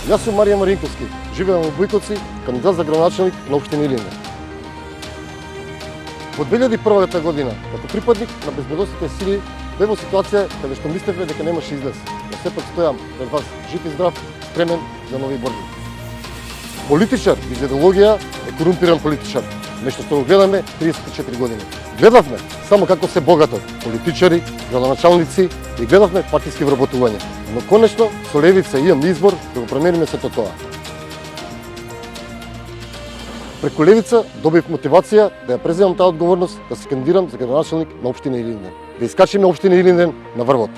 Јас сум Марија Маринковски, живеам во Бојковци, кандидат за градоначалник на општина Илинден. Во 2001 година, како припадник на безбедносните сили, бев во ситуација каде што мислевме дека немаше излез, но сепак стојам пред вас жив и здрав, спремен за нови борби. Политичар из идеологија е корумпиран политичар, нешто што го гледаме 34 години. Гледавме само како се богатат политичари, градоначалници и гледавме партиски вработување. Но конечно, со Левица имам избор да го промениме сето тоа. Преку Левица добив мотивација да ја преземам таа одговорност да се кандидирам за градоначалник на општина Илинден. Да искачиме општина Илинден на врвот.